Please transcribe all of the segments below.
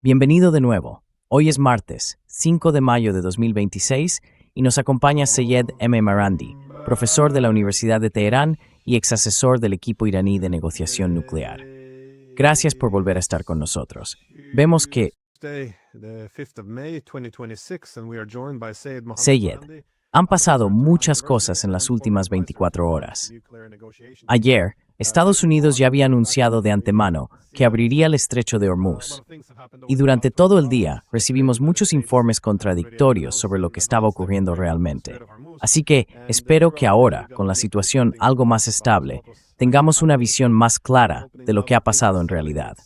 Bienvenido de nuevo. Hoy es martes, 5 de mayo de 2026, y nos acompaña Seyed M. Marandi, profesor de la Universidad de Teherán y exasesor del equipo iraní de negociación nuclear. Gracias por volver a estar con nosotros. Vemos que, Seyed, han pasado muchas cosas en las últimas 24 horas. Ayer, Estados Unidos ya había anunciado de antemano que abriría el estrecho de Hormuz. Y durante todo el día recibimos muchos informes contradictorios sobre lo que estaba ocurriendo realmente. Así que espero que ahora, con la situación algo más estable, tengamos una visión más clara de lo que ha pasado en realidad.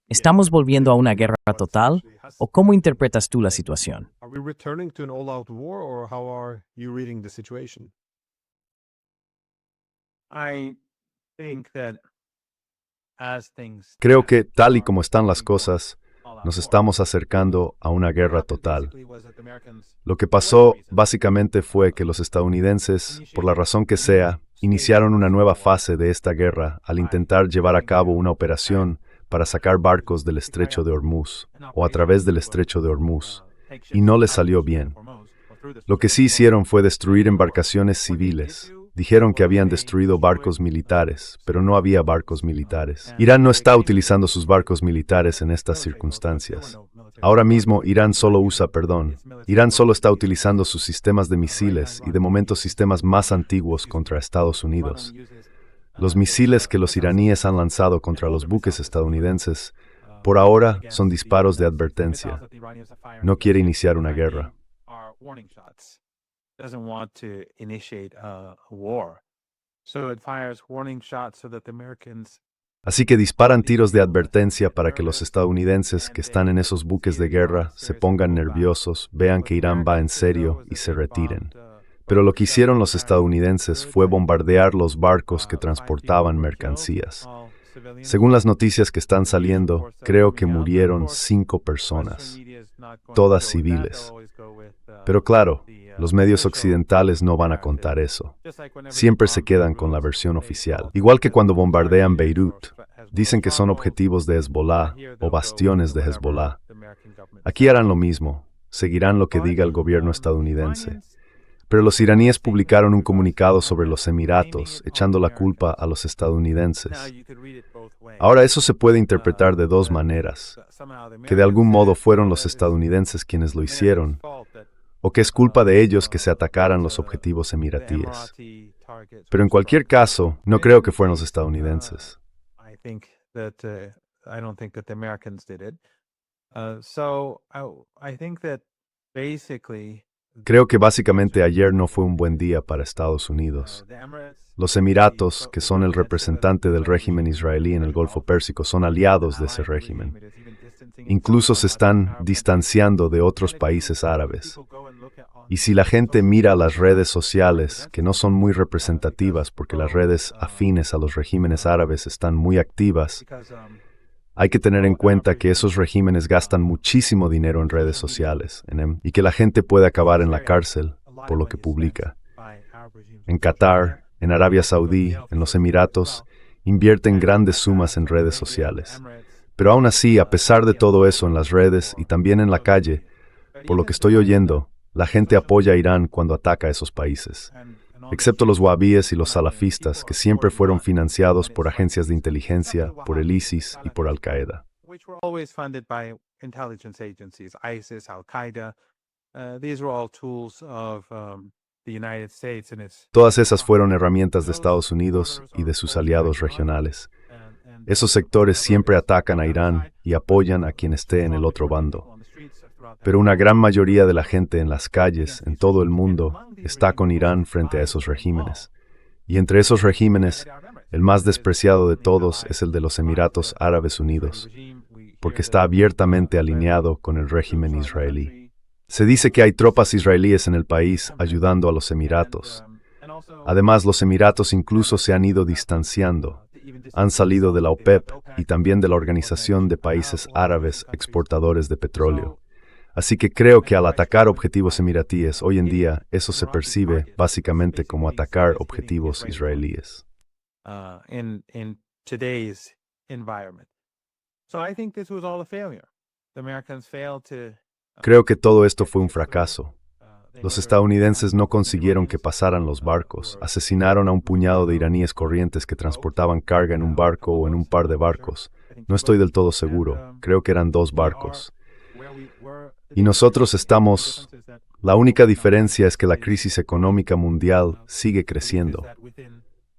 ¿Estamos volviendo a una guerra total? ¿O cómo interpretas tú la situación? Creo que, tal y como están las cosas, nos estamos acercando a una guerra total. Lo que pasó básicamente fue que los estadounidenses, por la razón que sea, iniciaron una nueva fase de esta guerra al intentar llevar a cabo una operación para sacar barcos del estrecho de Hormuz o a través del estrecho de Hormuz, y no les salió bien. Lo que sí hicieron fue destruir embarcaciones civiles. Dijeron que habían destruido barcos militares, pero no había barcos militares. Irán no está utilizando sus barcos militares en estas circunstancias. Ahora mismo Irán solo está utilizando sus sistemas de misiles y de momento sistemas más antiguos contra Estados Unidos. Los misiles que los iraníes han lanzado contra los buques estadounidenses, por ahora, son disparos de advertencia. No quiere iniciar una guerra. Doesn't want to initiate a war. So it fires warning shots so that the Americans Así que disparan tiros de advertencia para que los estadounidenses que están en esos buques de guerra se pongan nerviosos, vean que Irán va en serio y se retiren. Pero lo que hicieron los estadounidenses fue bombardear los barcos que transportaban mercancías. Según las noticias que están saliendo, creo que murieron 5 personas, todas civiles. Pero claro, los medios occidentales no van a contar eso. Siempre se quedan con la versión oficial. Igual que cuando bombardean Beirut, dicen que son objetivos de Hezbollah o bastiones de Hezbollah. Aquí harán lo mismo, seguirán lo que diga el gobierno estadounidense. Pero los iraníes publicaron un comunicado sobre los Emiratos, echando la culpa a los estadounidenses. Ahora eso se puede interpretar de dos maneras, que de algún modo fueron los estadounidenses quienes lo hicieron, o que es culpa de ellos que se atacaran los objetivos emiratíes. Pero en cualquier caso, no creo que fueron los estadounidenses. Creo que básicamente ayer no fue un buen día para Estados Unidos. Los Emiratos, que son el representante del régimen israelí en el Golfo Pérsico, son aliados de ese régimen. Incluso se están distanciando de otros países árabes. Y si la gente mira las redes sociales, que no son muy representativas porque las redes afines a los regímenes árabes están muy activas, hay que tener en cuenta que esos regímenes gastan muchísimo dinero en redes sociales, y que la gente puede acabar en la cárcel por lo que publica. En Qatar, en Arabia Saudí, en los Emiratos, invierten grandes sumas en redes sociales. Pero aún así, a pesar de todo eso en las redes y también en la calle, por lo que estoy oyendo, la gente apoya a Irán cuando ataca a esos países, excepto los wahabíes y los salafistas, que siempre fueron financiados por agencias de inteligencia, por el ISIS y por Al-Qaeda. Todas esas fueron herramientas de Estados Unidos y de sus aliados regionales. Esos sectores siempre atacan a Irán y apoyan a quien esté en el otro bando. Pero una gran mayoría de la gente en las calles, en todo el mundo, está con Irán frente a esos regímenes. Y entre esos regímenes, el más despreciado de todos es el de los Emiratos Árabes Unidos, porque está abiertamente alineado con el régimen israelí. Se dice que hay tropas israelíes en el país ayudando a los Emiratos. Además, los Emiratos incluso se han ido distanciando. Han salido de la OPEP y también de la Organización de Países Árabes Exportadores de Petróleo. Así que creo que al atacar objetivos emiratíes hoy en día, eso se percibe básicamente como atacar objetivos israelíes. In today's environment. So I think this was all a failure. Creo que todo esto fue un fracaso. Los estadounidenses no consiguieron que pasaran los barcos, asesinaron a un puñado de iraníes corrientes que transportaban carga en un barco o en un par de barcos. No estoy del todo seguro, creo que eran 2 barcos. Y nosotros estamos... La única diferencia es que la crisis económica mundial sigue creciendo.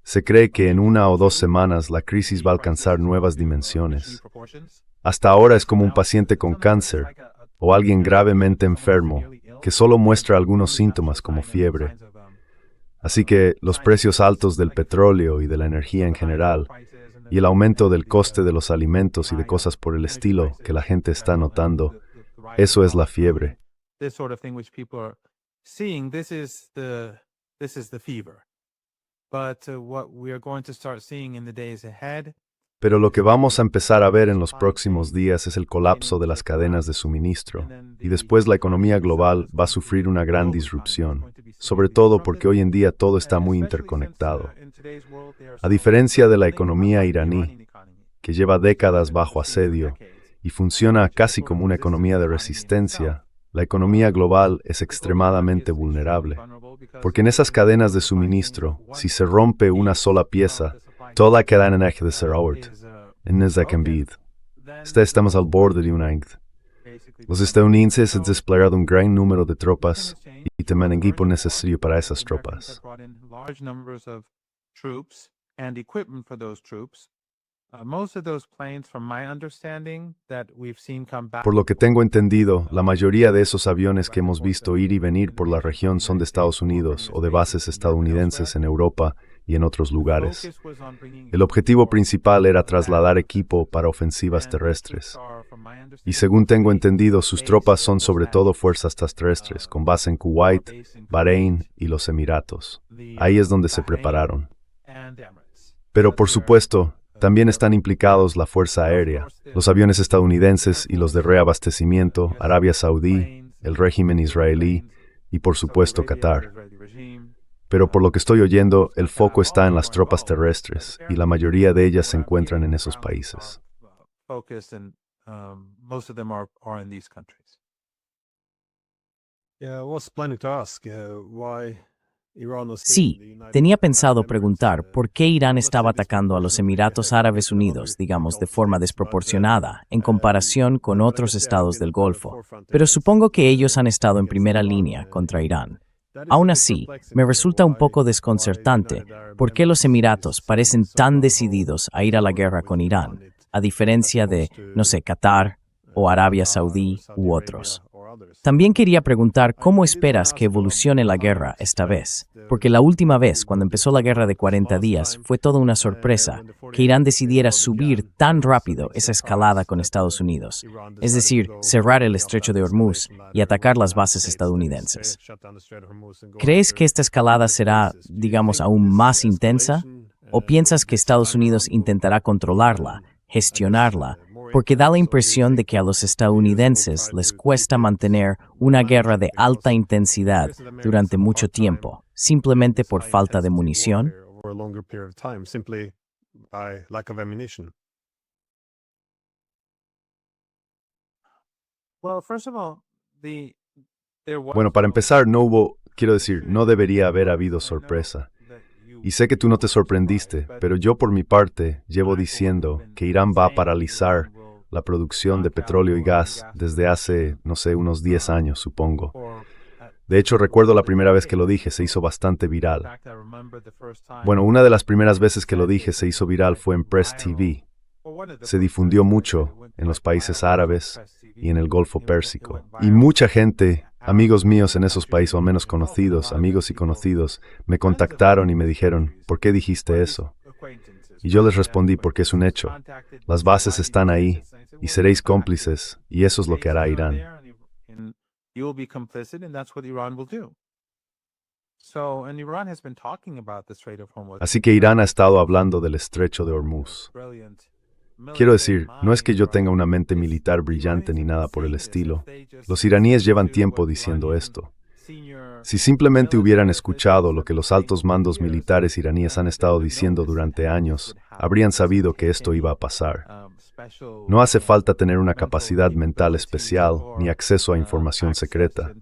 Se cree que en 1 o 2 semanas la crisis va a alcanzar nuevas dimensiones. Hasta ahora es como un paciente con cáncer o alguien gravemente enfermo que solo muestra algunos síntomas como fiebre. Así que los precios altos del petróleo y de la energía en general, y el aumento del coste de los alimentos y de cosas por el estilo que la gente está notando, eso es la fiebre. Pero lo que vamos a empezar a ver en los próximos días es el colapso de las cadenas de suministro, y después la economía global va a sufrir una gran disrupción, sobre todo porque hoy en día todo está muy interconectado. A diferencia de la economía iraní, que lleva décadas bajo asedio y funciona casi como una economía de resistencia, la economía global es extremadamente vulnerable, porque en esas cadenas de suministro, si se rompe una sola pieza, toda la cadena deja de ser ahorita. Estamos al borde de una guerra. Los estadounidenses han desplegado un gran número de tropas y también equipo necesario para esas tropas. Por lo que tengo entendido, la mayoría de esos aviones que hemos visto ir y venir por la región son de Estados Unidos o de bases estadounidenses en Europa y en otros lugares. El objetivo principal era trasladar equipo para ofensivas terrestres. Y según tengo entendido, sus tropas son sobre todo fuerzas terrestres, con base en Kuwait, Bahrein y los Emiratos. Ahí es donde se prepararon. Pero por supuesto, también están implicados la Fuerza Aérea, los aviones estadounidenses y los de reabastecimiento, Arabia Saudí, el régimen israelí y por supuesto Qatar. Pero por lo que estoy oyendo, el foco está en las tropas terrestres y la mayoría de ellas se encuentran en esos países. Sí, tenía pensado preguntar por qué Irán estaba atacando a los Emiratos Árabes Unidos, digamos, de forma desproporcionada, en comparación con otros estados del Golfo, pero supongo que ellos han estado en primera línea contra Irán. Aún así, me resulta un poco desconcertante por qué los Emiratos parecen tan decididos a ir a la guerra con Irán, a diferencia de, no sé, Qatar o Arabia Saudí u otros. También quería preguntar cómo esperas que evolucione la guerra esta vez, porque la última vez, cuando empezó la guerra de 40 días, fue toda una sorpresa que Irán decidiera subir tan rápido esa escalada con Estados Unidos, es decir, cerrar el estrecho de Hormuz y atacar las bases estadounidenses. ¿Crees que esta escalada será, digamos, aún más intensa? ¿O piensas que Estados Unidos intentará controlarla, gestionarla? Porque da la impresión de que a los estadounidenses les cuesta mantener una guerra de alta intensidad durante mucho tiempo, simplemente por falta de munición. Bueno, para empezar, no debería haber habido sorpresa. Y sé que tú no te sorprendiste, pero yo por mi parte llevo diciendo que Irán va a paralizar la producción de petróleo y gas desde hace, no sé, unos 10 años, supongo. De hecho, recuerdo la primera vez que lo dije, se hizo bastante viral. Bueno, una de las primeras veces que lo dije se hizo viral fue en Press TV. Se difundió mucho en los países árabes y en el Golfo Pérsico. Y mucha gente, amigos míos en esos países, o al menos conocidos, amigos y conocidos, me contactaron y me dijeron, ¿por qué dijiste eso? Y yo les respondí, porque es un hecho. Las bases están ahí, y seréis cómplices, y eso es lo que hará Irán. Así que Irán ha estado hablando del estrecho de Hormuz. Quiero decir, no es que yo tenga una mente militar brillante ni nada por el estilo. Los iraníes llevan tiempo diciendo esto. Si simplemente hubieran escuchado lo que los altos mandos militares iraníes han estado diciendo durante años, habrían sabido que esto iba a pasar. No hace falta tener una capacidad mental especial ni acceso a información secreta.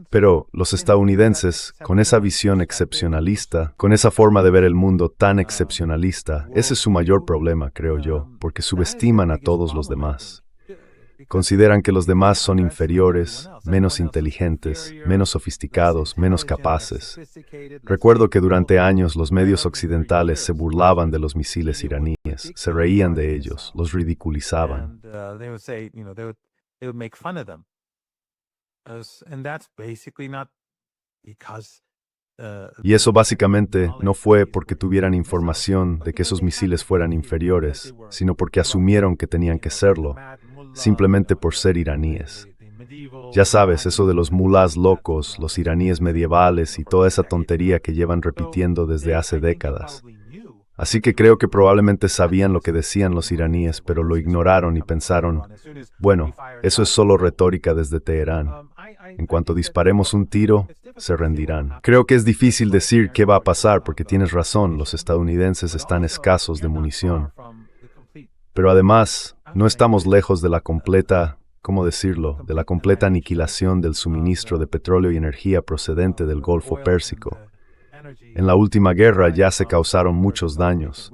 Pero los estadounidenses, con esa visión excepcionalista, con esa forma de ver el mundo tan excepcionalista, ese es su mayor problema, creo yo, porque subestiman a todos los demás. Consideran que los demás son inferiores, menos inteligentes, menos sofisticados, menos capaces. Recuerdo que durante años los medios occidentales se burlaban de los misiles iraníes, se reían de ellos, los ridiculizaban. Y eso básicamente no fue porque tuvieran información de que esos misiles fueran inferiores, sino porque asumieron que tenían que serlo, simplemente por ser iraníes. Ya sabes, eso de los mulás locos, los iraníes medievales y toda esa tontería que llevan repitiendo desde hace décadas. Así que creo que probablemente sabían lo que decían los iraníes, pero lo ignoraron y pensaron, bueno, eso es solo retórica desde Teherán. En cuanto disparemos un tiro, se rendirán. Creo que es difícil decir qué va a pasar porque tienes razón, los estadounidenses están escasos de munición. Pero además, no estamos lejos de la completa, ¿cómo decirlo?, de la completa aniquilación del suministro de petróleo y energía procedente del Golfo Pérsico. En la última guerra ya se causaron muchos daños.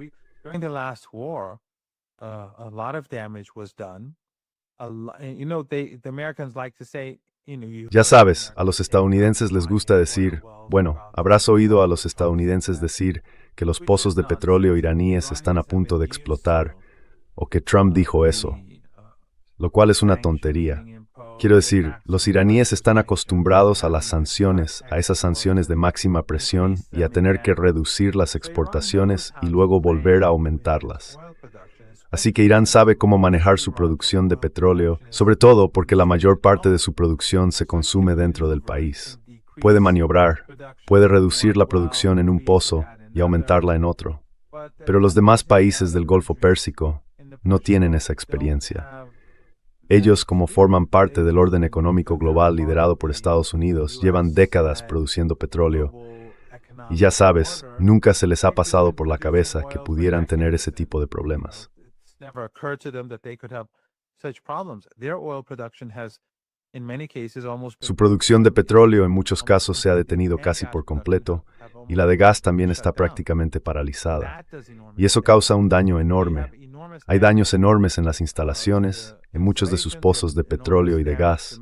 Ya sabes, a los estadounidenses les gusta decir, bueno, habrás oído a los estadounidenses decir que los pozos de petróleo iraníes están a punto de explotar, o que Trump dijo eso, lo cual es una tontería. Quiero decir, los iraníes están acostumbrados a las sanciones, a esas sanciones de máxima presión y a tener que reducir las exportaciones y luego volver a aumentarlas. Así que Irán sabe cómo manejar su producción de petróleo, sobre todo porque la mayor parte de su producción se consume dentro del país. Puede maniobrar, puede reducir la producción en un pozo y aumentarla en otro. Pero los demás países del Golfo Pérsico no tienen esa experiencia. Ellos, como forman parte del orden económico global liderado por Estados Unidos, llevan décadas produciendo petróleo. Y ya sabes, nunca se les ha pasado por la cabeza que pudieran tener ese tipo de problemas. Su producción de petróleo en muchos casos se ha detenido casi por completo, y la de gas también está prácticamente paralizada. Y eso causa un daño enorme. Hay daños enormes en las instalaciones, en muchos de sus pozos de petróleo y de gas.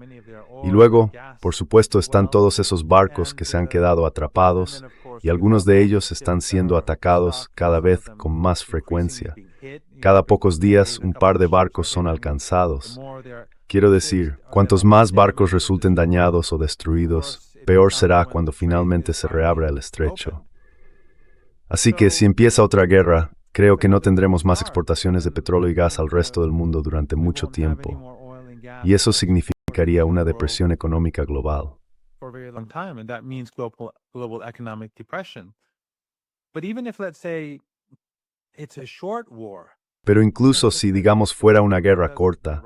Y luego, por supuesto, están todos esos barcos que se han quedado atrapados, y algunos de ellos están siendo atacados cada vez con más frecuencia. Cada pocos días, un par de barcos son alcanzados. Quiero decir, cuantos más barcos resulten dañados o destruidos, peor será cuando finalmente se reabra el estrecho. Así que si empieza otra guerra, creo que no tendremos más exportaciones de petróleo y gas al resto del mundo durante mucho tiempo. Y eso significaría una depresión económica global. Pero incluso si, digamos, fuera una guerra corta,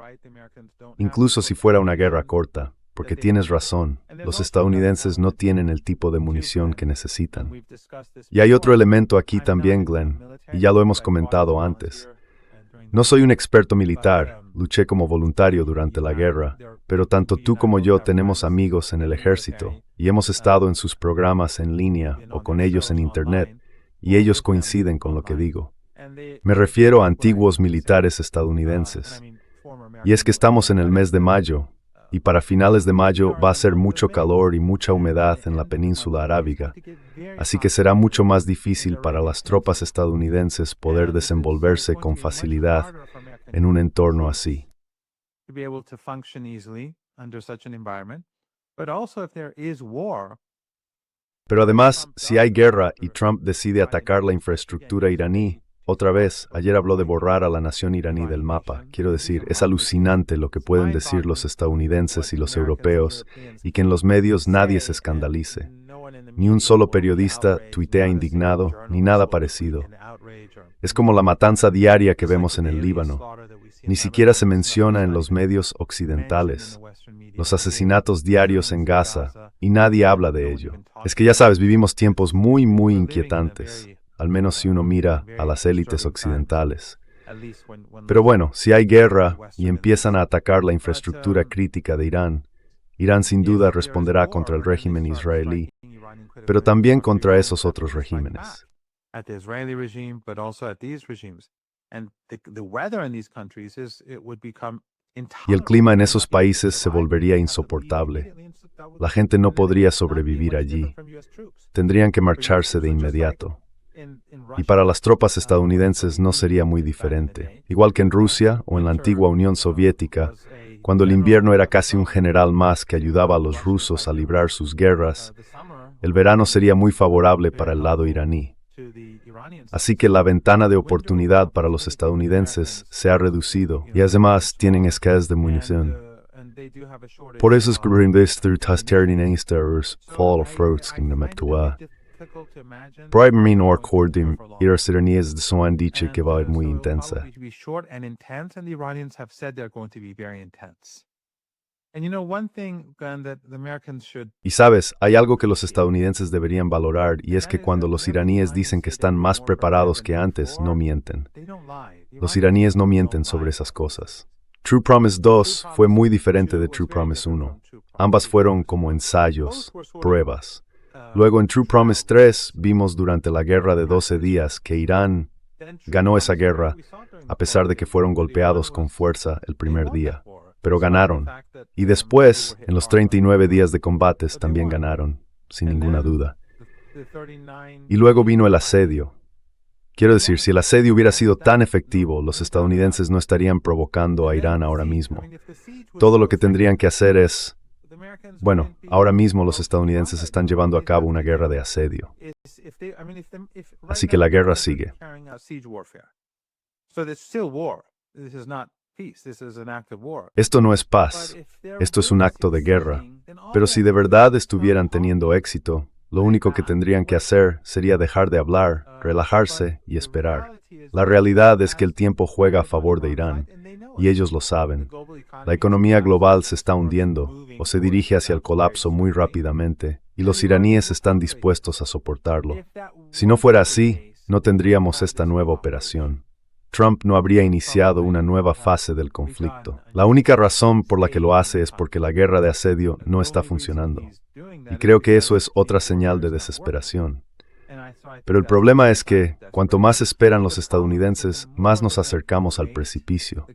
porque tienes razón, los estadounidenses no tienen el tipo de munición que necesitan. Y hay otro elemento aquí también, Glenn, y ya lo hemos comentado antes. No soy un experto militar, luché como voluntario durante la guerra, pero tanto tú como yo tenemos amigos en el ejército, y hemos estado en sus programas en línea o con ellos en Internet, y ellos coinciden con lo que digo. Me refiero a antiguos militares estadounidenses. Y es que estamos en el mes de mayo, y para finales de mayo va a ser mucho calor y mucha humedad en la península arábiga, así que será mucho más difícil para las tropas estadounidenses poder desenvolverse con facilidad en un entorno así. Pero además, si hay guerra y Trump decide atacar la infraestructura iraní, otra vez, ayer habló de borrar a la nación iraní del mapa. Quiero decir, es alucinante lo que pueden decir los estadounidenses y los europeos, y que en los medios nadie se escandalice. Ni un solo periodista tuitea indignado, ni nada parecido. Es como la matanza diaria que vemos en el Líbano. Ni siquiera se menciona en los medios occidentales. Los asesinatos diarios en Gaza, y nadie habla de ello. Es que ya sabes, vivimos tiempos muy, muy inquietantes. Al menos si uno mira a las élites occidentales. Pero bueno, si hay guerra y empiezan a atacar la infraestructura crítica de Irán, Irán sin duda responderá contra el régimen israelí, pero también contra esos otros regímenes. At the Israeli regime, but also at these regimes. And the weather in these countries it would become Y el clima en esos países se volvería insoportable. La gente no podría sobrevivir allí. Tendrían que marcharse de inmediato. Y para las tropas estadounidenses no sería muy diferente. Igual que en Rusia o en la antigua Unión Soviética, cuando el invierno era casi un general más que ayudaba a los rusos a librar sus guerras, el verano sería muy favorable para el lado iraní. Así que la ventana de oportunidad para los estadounidenses se ha reducido y además tienen escasez de munición. Por eso es que fall of roads en Nametua. Primary Cordim irasiranias de son dicho que va a ser muy intensa. Y sabes, hay algo que los estadounidenses deberían valorar y es que cuando los iraníes dicen que están más preparados que antes, no mienten. Los iraníes no mienten sobre esas cosas. True Promise 2 fue muy diferente de True Promise 1. Ambas fueron como ensayos, pruebas. Luego en True Promise 3 vimos durante la guerra de 12 días que Irán ganó esa guerra a pesar de que fueron golpeados con fuerza el primer día. Pero ganaron. Y después, en los 39 días de combates, también ganaron, sin ninguna duda. Y luego vino el asedio. Quiero decir, si el asedio hubiera sido tan efectivo, los estadounidenses no estarían provocando a Irán ahora mismo. Todo lo que tendrían que hacer es... Bueno, ahora mismo los estadounidenses están llevando a cabo una guerra de asedio. Así que la guerra sigue. Esto no es paz, esto es un acto de guerra. Pero si de verdad estuvieran teniendo éxito, lo único que tendrían que hacer sería dejar de hablar, relajarse y esperar. La realidad es que el tiempo juega a favor de Irán, y ellos lo saben. La economía global se está hundiendo, o se dirige hacia el colapso muy rápidamente, y los iraníes están dispuestos a soportarlo. Si no fuera así, no tendríamos esta nueva operación. Trump no habría iniciado una nueva fase del conflicto. La única razón por la que lo hace es porque la guerra de asedio no está funcionando. Y creo que eso es otra señal de desesperación. Pero el problema es que, cuanto más esperan los estadounidenses, más nos acercamos al precipicio.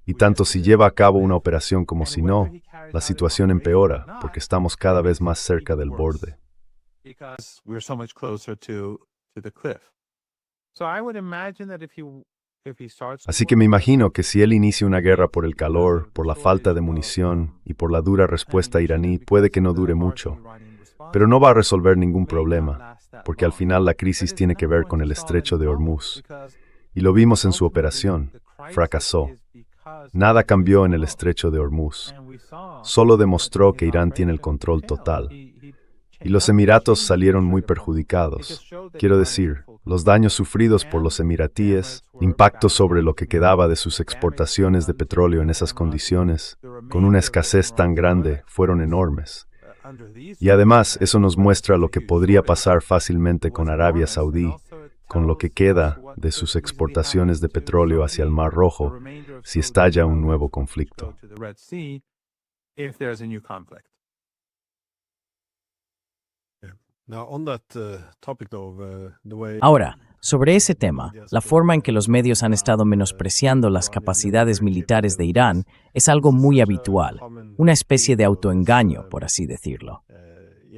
Y tanto si lleva a cabo una operación como si no, la situación empeora, porque estamos cada vez más cerca del borde. Así que me imagino que si él inicia una guerra por el calor, por la falta de munición y por la dura respuesta iraní, puede que no dure mucho. Pero no va a resolver ningún problema, porque al final la crisis tiene que ver con el estrecho de Hormuz. Y lo vimos en su operación. Fracasó. Nada cambió en el estrecho de Hormuz. Solo demostró que Irán tiene el control total. Y los Emiratos salieron muy perjudicados. Quiero decir, los daños sufridos por los emiratíes, impacto sobre lo que quedaba de sus exportaciones de petróleo en esas condiciones, con una escasez tan grande, fueron enormes. Y además, eso nos muestra lo que podría pasar fácilmente con Arabia Saudí, con lo que queda de sus exportaciones de petróleo hacia el Mar Rojo, si estalla un nuevo conflicto. Ahora, sobre ese tema, la forma en que los medios han estado menospreciando las capacidades militares de Irán es algo muy habitual, una especie de autoengaño, por así decirlo.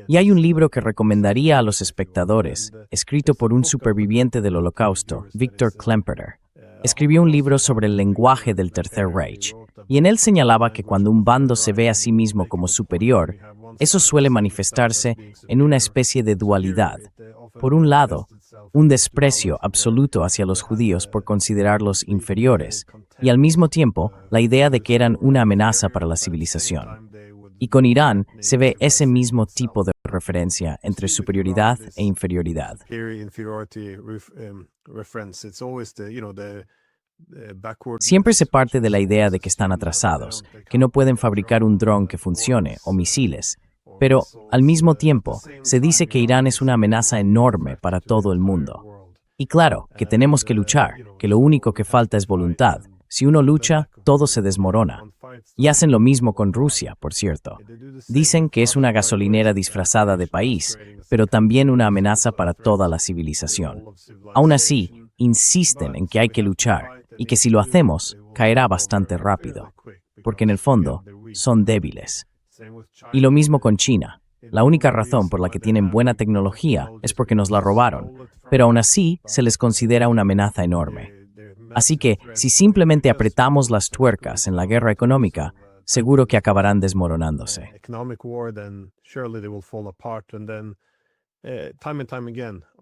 Y hay un libro que recomendaría a los espectadores, escrito por un superviviente del Holocausto, Victor Klemperer. Escribió un libro sobre el lenguaje del Tercer Reich, y en él señalaba que cuando un bando se ve a sí mismo como superior, eso suele manifestarse en una especie de dualidad. Por un lado, un desprecio absoluto hacia los judíos por considerarlos inferiores, y al mismo tiempo, la idea de que eran una amenaza para la civilización. Y con Irán se ve ese mismo tipo de referencia entre superioridad e inferioridad. Siempre se parte de la idea de que están atrasados, que no pueden fabricar un dron que funcione o misiles, pero al mismo tiempo se dice que Irán es una amenaza enorme para todo el mundo. Y claro, que tenemos que luchar, que lo único que falta es voluntad. Si uno lucha, todo se desmorona. Y hacen lo mismo con Rusia, por cierto. Dicen que es una gasolinera disfrazada de país, pero también una amenaza para toda la civilización. Aún así, insisten en que hay que luchar y que si lo hacemos, caerá bastante rápido, porque en el fondo son débiles. Y lo mismo con China. La única razón por la que tienen buena tecnología es porque nos la robaron, pero aún así se les considera una amenaza enorme. Así que, si simplemente apretamos las tuercas en la guerra económica, seguro que acabarán desmoronándose.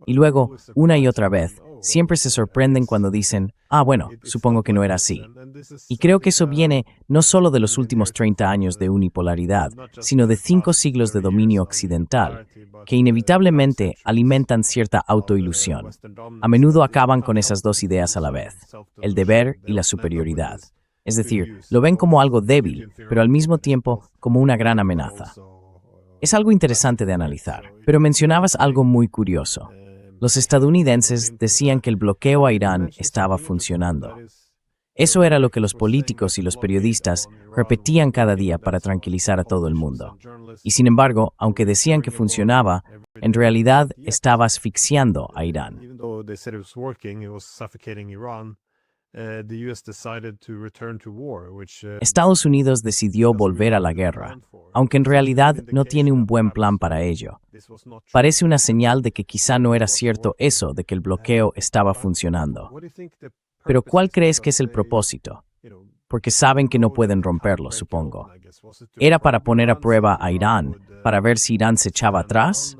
Y luego, una y otra vez, siempre se sorprenden cuando dicen, bueno, supongo que no era así. Y creo que eso viene no solo de los últimos 30 años de unipolaridad, sino de 5 siglos de dominio occidental, que inevitablemente alimentan cierta autoilusión. A menudo acaban con esas dos ideas a la vez, el deber y la superioridad. Es decir, lo ven como algo débil, pero al mismo tiempo como una gran amenaza. Es algo interesante de analizar, pero mencionabas algo muy curioso. Los estadounidenses decían que el bloqueo a Irán estaba funcionando. Eso era lo que los políticos y los periodistas repetían cada día para tranquilizar a todo el mundo. Y sin embargo, aunque decían que funcionaba, en realidad estaba asfixiando a Irán. Estados Unidos decidió volver a la guerra, aunque en realidad no tiene un buen plan para ello. Parece una señal de que quizá no era cierto eso de que el bloqueo estaba funcionando. Pero ¿cuál crees que es el propósito? Porque saben que no pueden romperlo, supongo. ¿Era para poner a prueba a Irán, para ver si Irán se echaba atrás?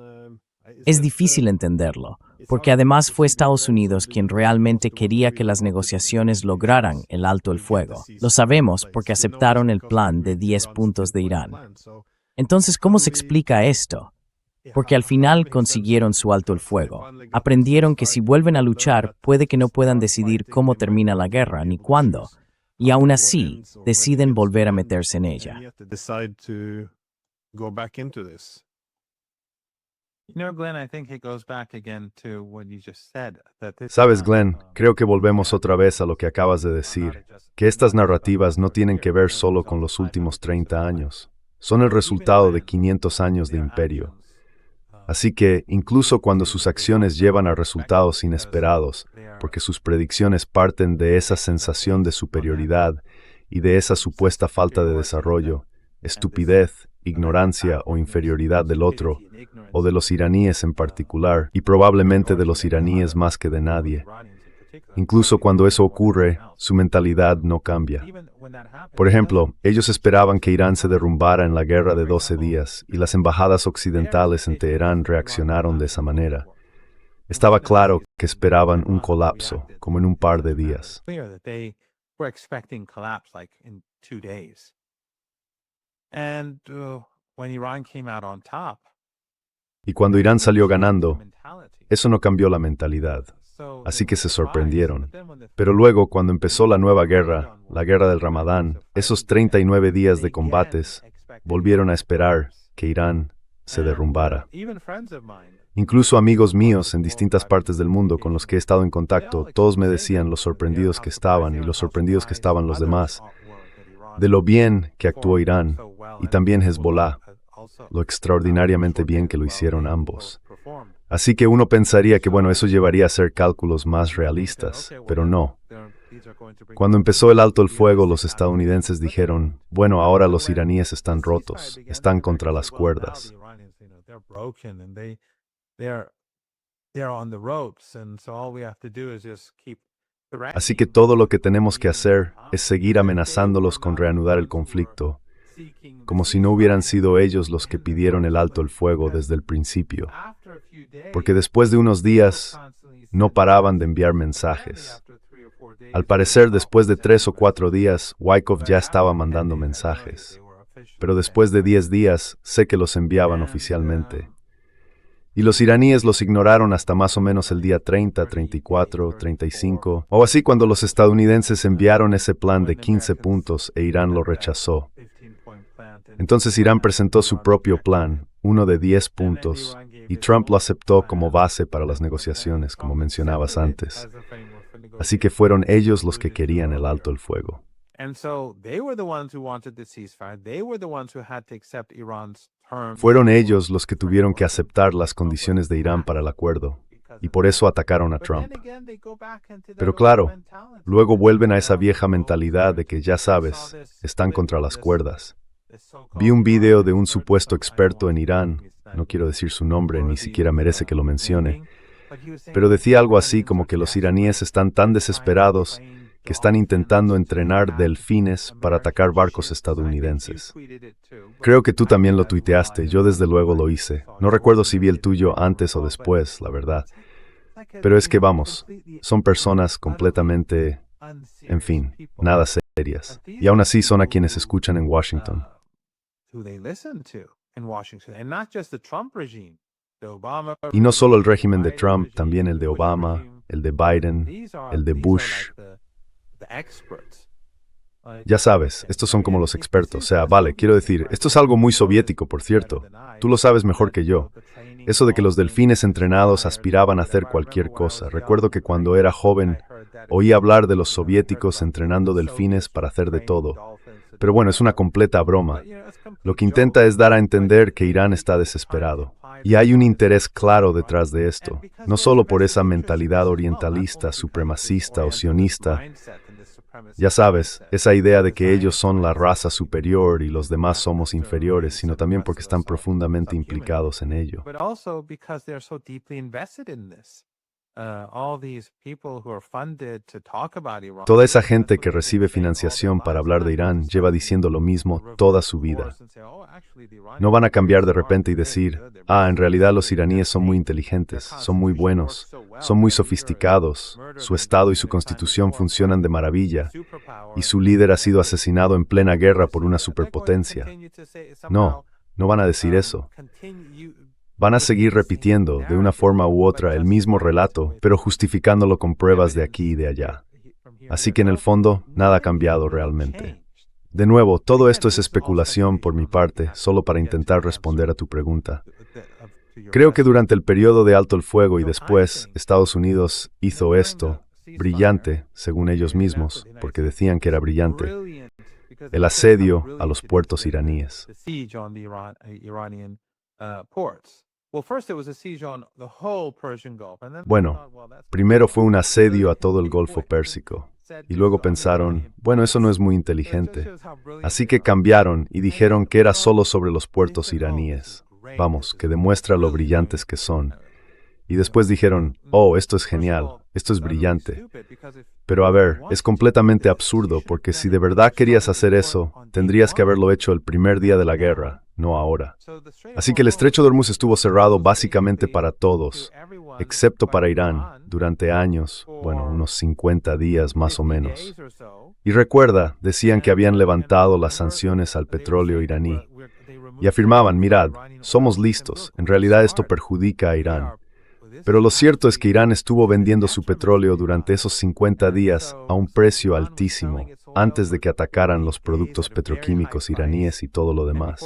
Es difícil entenderlo, porque además fue Estados Unidos quien realmente quería que las negociaciones lograran el alto el fuego. Lo sabemos porque aceptaron el plan de 10 puntos de Irán. Entonces, ¿cómo se explica esto? Porque al final consiguieron su alto el fuego. Aprendieron que si vuelven a luchar, puede que no puedan decidir cómo termina la guerra ni cuándo, y aún así deciden volver a meterse en ella. Sabes, Glenn, creo que volvemos otra vez a lo que acabas de decir, que estas narrativas no tienen que ver solo con los últimos 30 años. Son el resultado de 500 años de imperio. Así que, incluso cuando sus acciones llevan a resultados inesperados, porque sus predicciones parten de esa sensación de superioridad y de esa supuesta falta de desarrollo, estupidez, ignorancia o inferioridad del otro, o de los iraníes en particular, y probablemente de los iraníes más que de nadie. Incluso cuando eso ocurre, su mentalidad no cambia. Por ejemplo, ellos esperaban que Irán se derrumbara en la guerra de 12 días, y las embajadas occidentales en Teherán reaccionaron de esa manera. Estaba claro que esperaban un colapso, como en un par de días. Y cuando Irán salió ganando, eso no cambió la mentalidad. Así que se sorprendieron. Pero luego, cuando empezó la nueva guerra, la guerra del Ramadán, esos 39 días de combates, volvieron a esperar que Irán se derrumbara. Incluso amigos míos en distintas partes del mundo con los que he estado en contacto, todos me decían lo sorprendidos que estaban y lo sorprendidos que estaban los demás, de lo bien que actuó Irán y también Hezbollah, lo extraordinariamente bien que lo hicieron ambos. Así que uno pensaría que, eso llevaría a hacer cálculos más realistas, pero no. Cuando empezó el alto el fuego, los estadounidenses dijeron, ahora los iraníes están rotos, están contra las cuerdas. Así que todo lo que tenemos que hacer es seguir amenazándolos con reanudar el conflicto, como si no hubieran sido ellos los que pidieron el alto el fuego desde el principio. Porque después de unos días, no paraban de enviar mensajes. Al parecer, después de 3 o 4 días, Wyckoff ya estaba mandando mensajes. Pero después de 10 días, sé que los enviaban oficialmente. Y los iraníes los ignoraron hasta más o menos el día 30, 34, 35, o así cuando los estadounidenses enviaron ese plan de 15 puntos e Irán lo Entonces Irán presentó su propio plan, uno de 10 puntos, y Trump lo aceptó como base para las negociaciones, como mencionabas antes. Así que fueron ellos los que querían el alto el fuego. Fueron ellos los que tuvieron que aceptar las condiciones de Irán para el acuerdo, y por eso atacaron a Trump. Pero claro, luego vuelven a esa vieja mentalidad de que, ya sabes, están contra las cuerdas. Vi un video de un supuesto experto en Irán, no quiero decir su nombre, ni siquiera merece que lo mencione, pero decía algo así como que los iraníes están tan desesperados que están intentando entrenar delfines para atacar barcos estadounidenses. Creo que tú también lo tuiteaste, yo desde luego lo hice. No recuerdo si vi el tuyo antes o después, la verdad. Pero es que vamos, son personas completamente, en fin, nada serias. Y aún así son a quienes escuchan en Washington. Y no solo el régimen de Trump, también el de Obama, el de Biden, el de Bush. Ya sabes, estos son como los expertos. O sea, vale, quiero decir, esto es algo muy soviético, por cierto. Tú lo sabes mejor que yo. Eso de que los delfines entrenados aspiraban a hacer cualquier cosa. Recuerdo que cuando era joven oí hablar de los soviéticos entrenando delfines para hacer de todo. Pero bueno, es una completa broma. Lo que intenta es dar a entender que Irán está desesperado. Y hay un interés claro detrás de esto, no solo por esa mentalidad orientalista, supremacista o sionista. Ya sabes, esa idea de que ellos son la raza superior y los demás somos inferiores, sino también porque están profundamente implicados en ello. Toda esa gente que recibe financiación para hablar de Irán lleva diciendo lo mismo toda su vida. No van a cambiar de repente y decir, en realidad los iraníes son muy inteligentes, son muy buenos, son muy sofisticados, su Estado y su Constitución funcionan de maravilla, y su líder ha sido asesinado en plena guerra por una superpotencia. No, no van a decir eso. Van a seguir repitiendo, de una forma u otra, el mismo relato, pero justificándolo con pruebas de aquí y de allá. Así que en el fondo, nada ha cambiado realmente. De nuevo, todo esto es especulación por mi parte, solo para intentar responder a tu pregunta. Creo que durante el periodo de alto el fuego y después, Estados Unidos hizo esto, brillante, según ellos mismos, porque decían que era brillante, el asedio a los puertos iraníes. Bueno, primero fue un asedio a todo el Golfo Pérsico, y luego pensaron, bueno, eso no es muy inteligente. Así que cambiaron y dijeron que era solo sobre los puertos iraníes. Vamos, que demuestra lo brillantes que son. Y después dijeron, esto es genial, esto es brillante. Pero a ver, es completamente absurdo porque si de verdad querías hacer eso, tendrías que haberlo hecho el primer día de la guerra, no ahora. Así que el estrecho de Hormuz estuvo cerrado básicamente para todos, excepto para Irán, durante años, bueno, unos 50 días más o menos. Y recuerda, decían que habían levantado las sanciones al petróleo iraní. Y afirmaban, mirad, somos listos, en realidad esto perjudica a Irán. Pero lo cierto es que Irán estuvo vendiendo su petróleo durante esos 50 días a un precio altísimo, antes de que atacaran los productos petroquímicos iraníes y todo lo demás.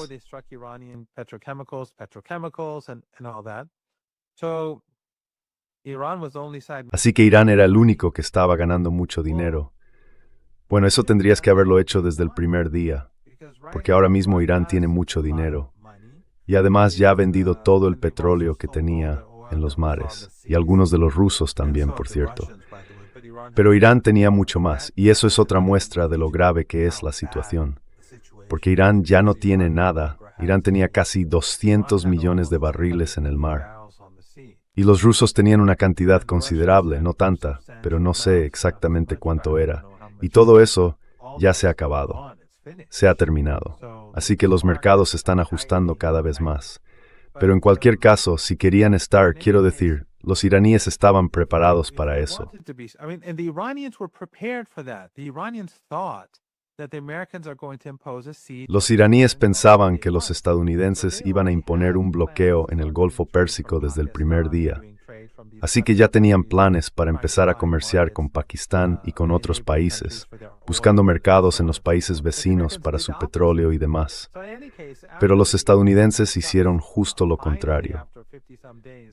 Así que Irán era el único que estaba ganando mucho dinero. Bueno, eso tendrías que haberlo hecho desde el primer día, porque ahora mismo Irán tiene mucho dinero. Y además ya ha vendido todo el petróleo que tenía en los mares, y algunos de los rusos también, por cierto. Pero Irán tenía mucho más, y eso es otra muestra de lo grave que es la situación. Porque Irán ya no tiene nada. Irán tenía casi 200 millones de barriles en el mar. Y los rusos tenían una cantidad considerable, no tanta, pero no sé exactamente cuánto era. Y todo eso ya se ha acabado. Se ha terminado. Así que los mercados se están ajustando cada vez más. Pero en cualquier caso, si querían estar, quiero decir, los iraníes estaban preparados para eso. Los iraníes pensaban que los estadounidenses iban a imponer un bloqueo en el Golfo Pérsico desde el primer día. Así que ya tenían planes para empezar a comerciar con Pakistán y con otros países, buscando mercados en los países vecinos para su petróleo y demás. Pero los estadounidenses hicieron justo lo contrario.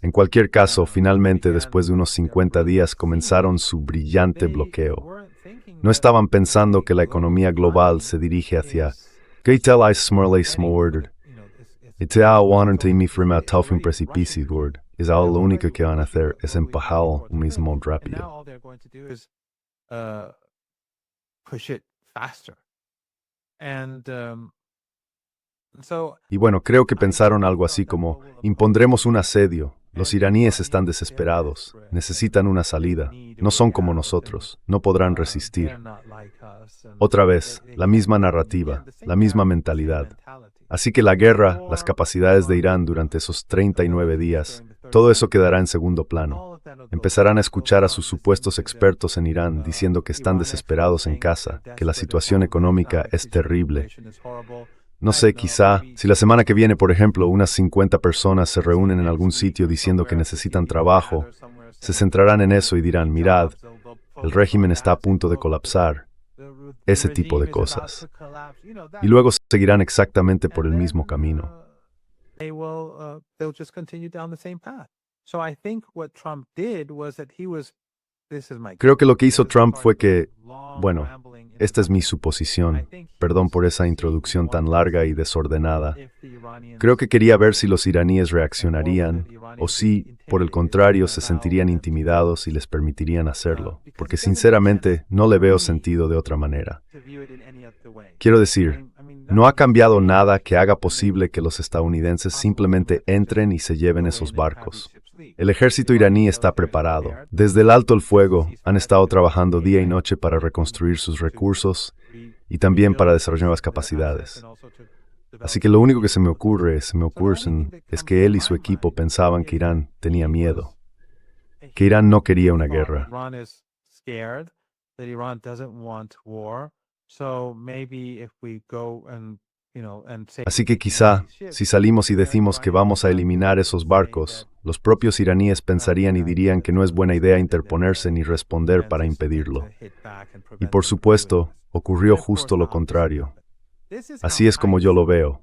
En cualquier caso, finalmente, después de unos 50 días, comenzaron su brillante bloqueo. No estaban pensando que la economía global se dirige hacia y te aguantan mi firma taufin precipicio, Gord. Es ahora lo único que van a hacer es empujar un mismo rápido. Y bueno, creo que pensaron algo así como, impondremos un asedio. Los iraníes están desesperados, necesitan una salida. No son como nosotros, no podrán resistir. Otra vez, la misma narrativa, la misma mentalidad. Así que la guerra, las capacidades de Irán durante esos 39 días, todo eso quedará en segundo plano. Empezarán a escuchar a sus supuestos expertos en Irán diciendo que están desesperados en casa, que la situación económica es terrible. No sé, quizá, si la semana que viene, por ejemplo, unas 50 personas se reúnen en algún sitio diciendo que necesitan trabajo, se centrarán en eso y dirán, mirad, el régimen está a punto de colapsar. Ese tipo de cosas. Y luego seguirán exactamente por el mismo camino. Creo que lo que hizo Trump fue que, bueno, esta es mi suposición, perdón por esa introducción tan larga y desordenada. Creo que quería ver si los iraníes reaccionarían o si, por el contrario, se sentirían intimidados y les permitirían hacerlo, porque sinceramente no le veo sentido de otra manera. Quiero decir, no ha cambiado nada que haga posible que los estadounidenses simplemente entren y se lleven esos barcos. El ejército iraní está preparado. Desde el alto el fuego han estado trabajando día y noche para reconstruir sus recursos y también para desarrollar nuevas capacidades. Así que lo único que se me ocurre es que él y su equipo pensaban que Irán tenía miedo, que Irán no quería una guerra. Así que quizá, si salimos y decimos que vamos a eliminar esos barcos, los propios iraníes pensarían y dirían que no es buena idea interponerse ni responder para impedirlo. Y por supuesto, ocurrió justo lo contrario. Así es como yo lo veo.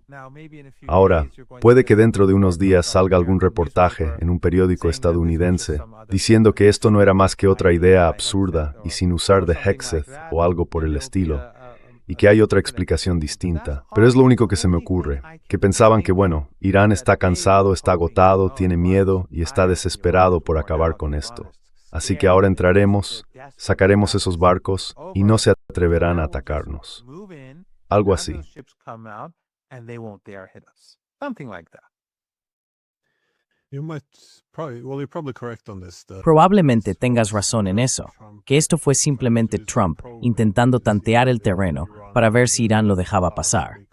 Ahora, puede que dentro de unos días salga algún reportaje en un periódico estadounidense diciendo que esto no era más que otra idea absurda y sin usar de Hexeth o algo por el estilo, y que hay otra explicación distinta. Pero es lo único que se me ocurre, que pensaban que, bueno, Irán está cansado, está agotado, tiene miedo y está desesperado por acabar con esto. Así que ahora entraremos, sacaremos esos barcos y no se atreverán a atacarnos. Algo así. Probablemente tengas razón en eso, que esto fue simplemente Trump intentando tantear el terreno para ver si Irán lo dejaba pasar.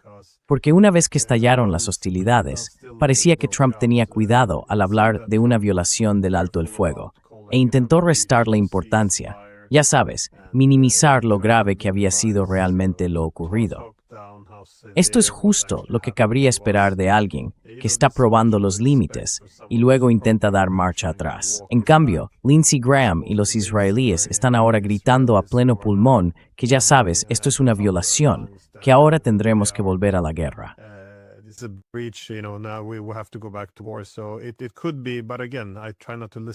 Porque una vez que estallaron las hostilidades, parecía que Trump tenía cuidado al hablar de una violación del alto el fuego, e intentó restar la importancia, ya sabes, minimizar lo grave que había sido realmente lo ocurrido. Esto es justo lo que cabría esperar de alguien que está probando los límites y luego intenta dar marcha atrás. En cambio, Lindsey Graham y los israelíes están ahora gritando a pleno pulmón que ya sabes, esto es una violación, que ahora tendremos que volver a la guerra.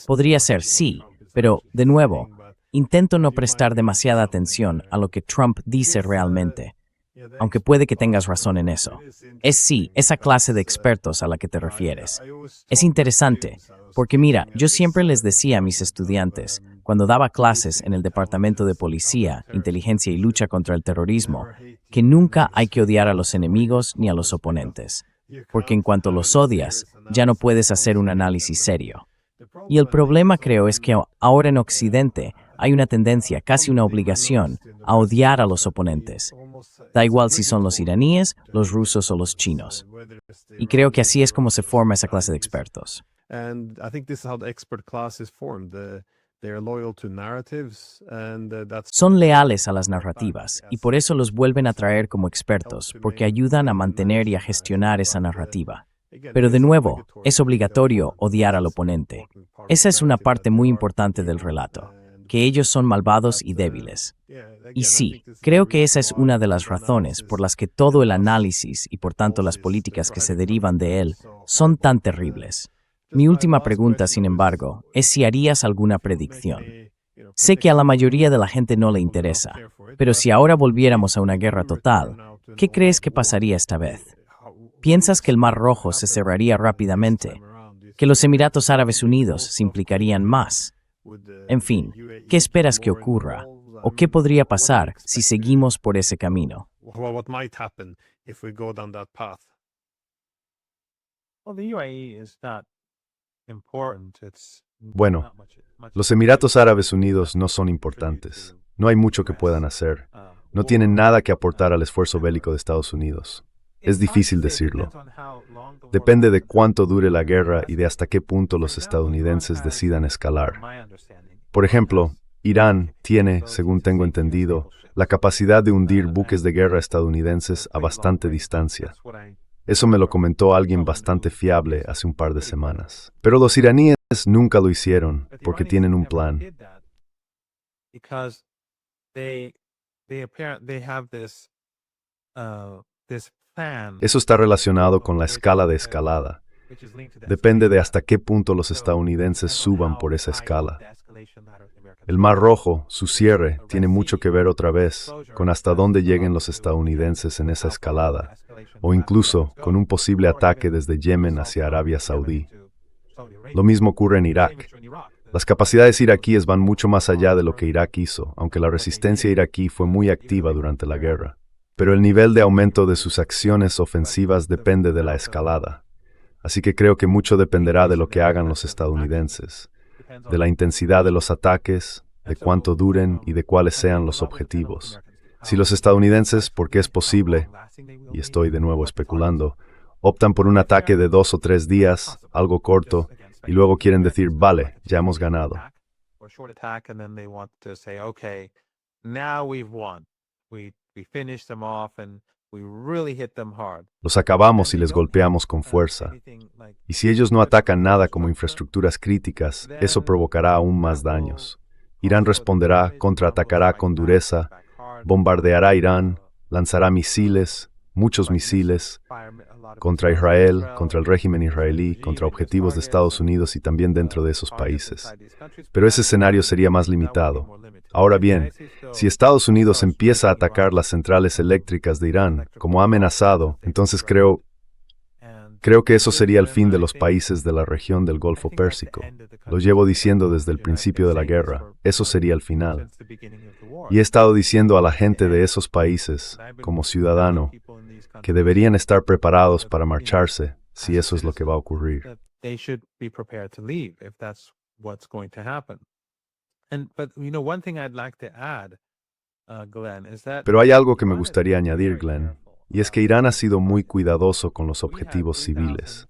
Podría ser, sí, pero, de nuevo, intento no prestar demasiada atención a lo que Trump dice realmente. Aunque puede que tengas razón en eso. Es sí, esa clase de expertos a la que te refieres. Es interesante, porque mira, yo siempre les decía a mis estudiantes, cuando daba clases en el Departamento de Policía, Inteligencia y Lucha contra el Terrorismo, que nunca hay que odiar a los enemigos ni a los oponentes, porque en cuanto los odias, ya no puedes hacer un análisis serio. Y el problema creo es que ahora en Occidente hay una tendencia, casi una obligación, a odiar a los oponentes. Da igual si son los iraníes, los rusos o los chinos. Y creo que así es como se forma esa clase de expertos. Son leales a las narrativas y por eso los vuelven a traer como expertos, porque ayudan a mantener y a gestionar esa narrativa. Pero de nuevo, es obligatorio odiar al oponente. Esa es una parte muy importante del relato, que ellos son malvados y débiles. Y sí, creo que esa es una de las razones por las que todo el análisis y por tanto las políticas que se derivan de él son tan terribles. Mi última pregunta, sin embargo, es si harías alguna predicción. Sé que a la mayoría de la gente no le interesa, pero si ahora volviéramos a una guerra total, ¿qué crees que pasaría esta vez? ¿Piensas que el Mar Rojo se cerraría rápidamente? ¿Que los Emiratos Árabes Unidos se implicarían más? En fin, ¿qué esperas que ocurra? ¿O qué podría pasar si seguimos por ese camino? What might happen if we go down that path? Well, the UAE is not important. It's Bueno, not much los Emiratos Árabes Unidos no son importantes. No hay mucho que puedan hacer. No tienen nada que aportar al esfuerzo bélico de Estados Unidos. Es difícil decirlo. Depende de cuánto dure la guerra y de hasta qué punto los estadounidenses decidan escalar. Por ejemplo, Irán tiene, según tengo entendido, la capacidad de hundir buques de guerra estadounidenses a bastante distancia. Eso me lo comentó alguien bastante fiable hace un par de semanas. Pero los iraníes nunca lo hicieron porque tienen un plan. Because they have this plan. Eso está relacionado con la escala de escalada. Depende de hasta qué punto los estadounidenses suban por esa escala. El Mar Rojo, su cierre, tiene mucho que ver otra vez con hasta dónde lleguen los estadounidenses en esa escalada, o incluso con un posible ataque desde Yemen hacia Arabia Saudí. Lo mismo ocurre en Irak. Las capacidades iraquíes van mucho más allá de lo que Irak hizo, aunque la resistencia iraquí fue muy activa durante la guerra. Pero el nivel de aumento de sus acciones ofensivas depende de la escalada. Así que creo que mucho dependerá de lo que hagan los estadounidenses, de la intensidad de los ataques, de cuánto duren y de cuáles sean los objetivos. Si los estadounidenses, porque es posible, y estoy de nuevo especulando, optan por un ataque de 2 o 3 días, algo corto, y luego quieren decir, vale, ya hemos ganado. Los acabamos y les golpeamos con fuerza. Y si ellos no atacan nada como infraestructuras críticas, eso provocará aún más daños. Irán responderá, contraatacará con dureza, bombardeará Irán, lanzará misiles, muchos misiles, contra Israel, contra el régimen israelí, contra objetivos de Estados Unidos y también dentro de esos países. Pero ese escenario sería más limitado. Ahora bien, si Estados Unidos empieza a atacar las centrales eléctricas de Irán, como ha amenazado, entonces creo que eso sería el fin de los países de la región del Golfo Pérsico. Lo llevo diciendo desde el principio de la guerra. Eso sería el final. Y he estado diciendo a la gente de esos países, como ciudadano, que deberían estar preparados para marcharse si eso es lo que va a ocurrir. Pero hay algo que me gustaría añadir, Glenn, y es que Irán ha sido muy cuidadoso con los objetivos civiles.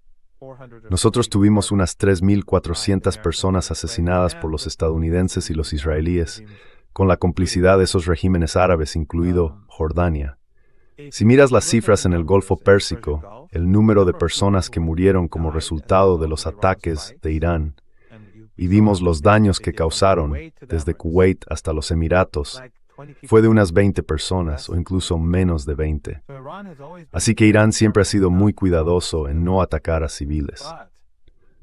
Nosotros tuvimos unas 3.400 personas asesinadas por los estadounidenses y los israelíes, con la complicidad de esos regímenes árabes, incluido Jordania. Si miras las cifras en el Golfo Pérsico, el número de personas que murieron como resultado de los ataques de Irán, y vimos los daños que causaron desde Kuwait hasta los Emiratos, fue de unas 20 personas o incluso menos de 20. Así que Irán siempre ha sido muy cuidadoso en no atacar a civiles.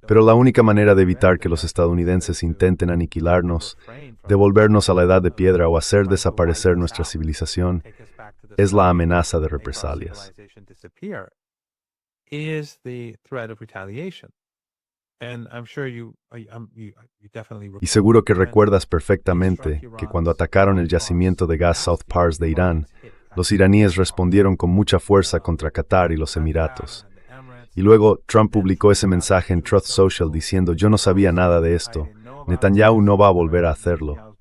Pero la única manera de evitar que los estadounidenses intenten aniquilarnos, devolvernos a la edad de piedra o hacer desaparecer nuestra civilización, es la amenaza de represalias. Y seguro que recuerdas perfectamente que cuando atacaron el yacimiento de gas South Pars de Irán, los iraníes respondieron con mucha fuerza contra Qatar y los Emiratos. Y luego Trump publicó ese mensaje en Truth Social diciendo, yo no sabía nada de esto, Netanyahu no va a volver a hacerlo.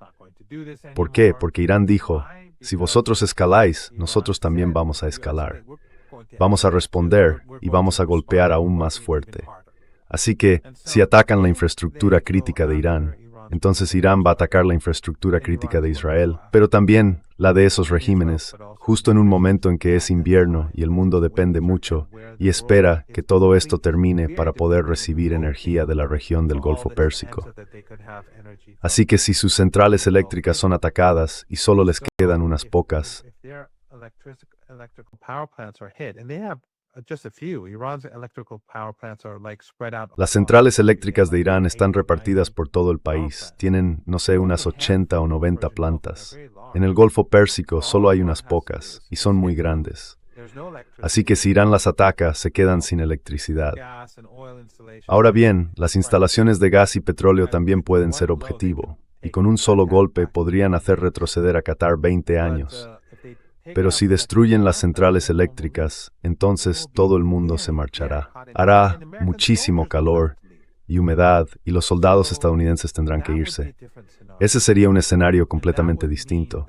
¿Por qué? Porque Irán dijo, si vosotros escaláis, nosotros también vamos a escalar. Vamos a responder y vamos a golpear aún más fuerte. Así que, si atacan la infraestructura crítica de Irán, Entonces Irán va a atacar la infraestructura crítica de Israel, pero también la de esos regímenes, justo en un momento en que es invierno y el mundo depende mucho y espera que todo esto termine para poder recibir energía de la región del Golfo Pérsico. Así que si sus centrales eléctricas son atacadas y solo les quedan unas pocas, las centrales eléctricas de Irán están repartidas por todo el país. Tienen, no sé, unas 80 o 90 plantas. En el Golfo Pérsico solo hay unas pocas, y son muy grandes. Así que si Irán las ataca, se quedan sin electricidad. Ahora bien, las instalaciones de gas y petróleo también pueden ser objetivo, y con un solo golpe podrían hacer retroceder a Qatar 20 años. Pero si destruyen las centrales eléctricas, entonces todo el mundo se marchará. Hará muchísimo calor y humedad, y los soldados estadounidenses tendrán que irse. Ese sería un escenario completamente distinto.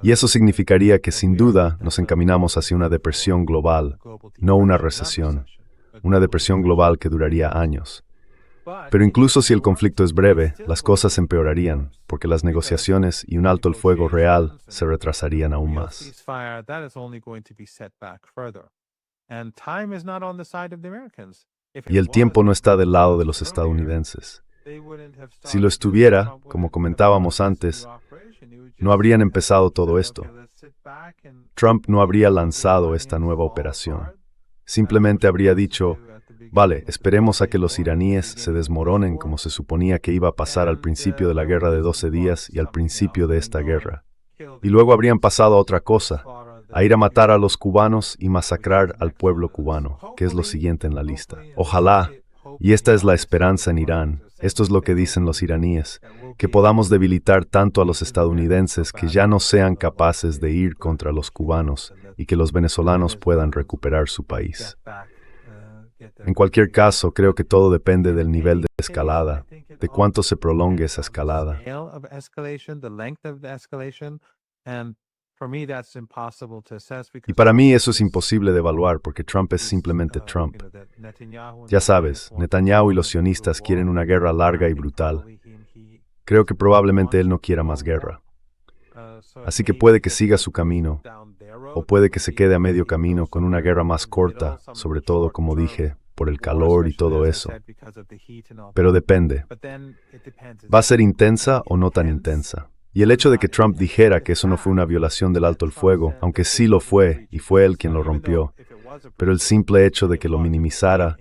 Y eso significaría que sin duda nos encaminamos hacia una depresión global, no una recesión. Una depresión global que duraría años. Pero incluso si el conflicto es breve, las cosas empeorarían, porque las negociaciones y un alto el fuego real se retrasarían aún más. Y el tiempo no está del lado de los estadounidenses. Si lo estuviera, como comentábamos antes, no habrían empezado todo esto. Trump no habría lanzado esta nueva operación. Simplemente habría dicho: vale, esperemos a que los iraníes se desmoronen como se suponía que iba a pasar al principio de la guerra de 12 días y al principio de esta guerra. Y luego habrían pasado a otra cosa, a ir a matar a los cubanos y masacrar al pueblo cubano, que es lo siguiente en la lista. Ojalá, y esta es la esperanza en Irán, esto es lo que dicen los iraníes, que podamos debilitar tanto a los estadounidenses que ya no sean capaces de ir contra los cubanos y que los venezolanos puedan recuperar su país. En cualquier caso, creo que todo depende del nivel de escalada, de cuánto se prolongue esa escalada. Y para mí eso es imposible de evaluar porque Trump es simplemente Trump. Ya sabes, Netanyahu y los sionistas quieren una guerra larga y brutal. Creo que probablemente él no quiera más guerra. Así que puede que siga su camino, o puede que se quede a medio camino con una guerra más corta, sobre todo, como dije, por el calor y todo eso. Pero depende. ¿Va a ser intensa o no tan intensa? Y el hecho de que Trump dijera que eso no fue una violación del alto el fuego, aunque sí lo fue, y fue él quien lo rompió, pero el simple hecho de que lo minimizara,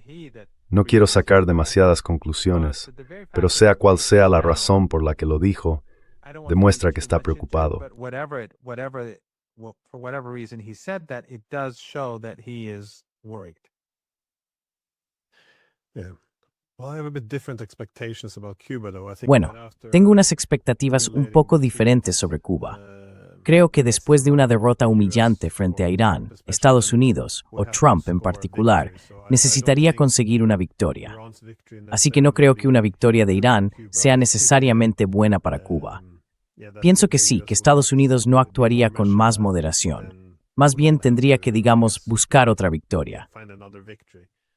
no quiero sacar demasiadas conclusiones, pero sea cual sea la razón por la que lo dijo, demuestra que está preocupado. Bueno, tengo unas expectativas un poco diferentes sobre Cuba. Creo que después de una derrota humillante frente a Irán, Estados Unidos, o Trump en particular, necesitaría conseguir una victoria. Así que no creo que una victoria de Irán sea necesariamente buena para Cuba. Pienso que sí, que Estados Unidos no actuaría con más moderación. Más bien tendría que, digamos, buscar otra victoria.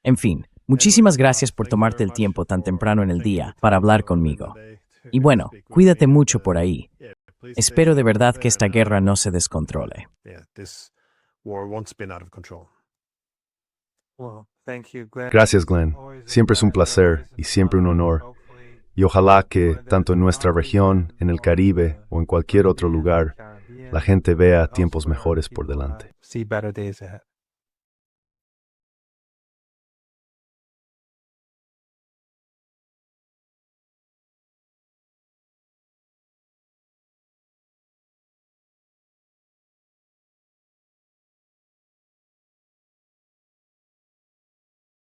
En fin, muchísimas gracias por tomarte el tiempo tan temprano en el día para hablar conmigo. Y bueno, cuídate mucho por ahí. Espero de verdad que esta guerra no se descontrole. Gracias, Glenn. Siempre es un placer y siempre un honor. Y ojalá que, tanto en nuestra región, en el Caribe o en cualquier otro lugar, la gente vea tiempos mejores por delante.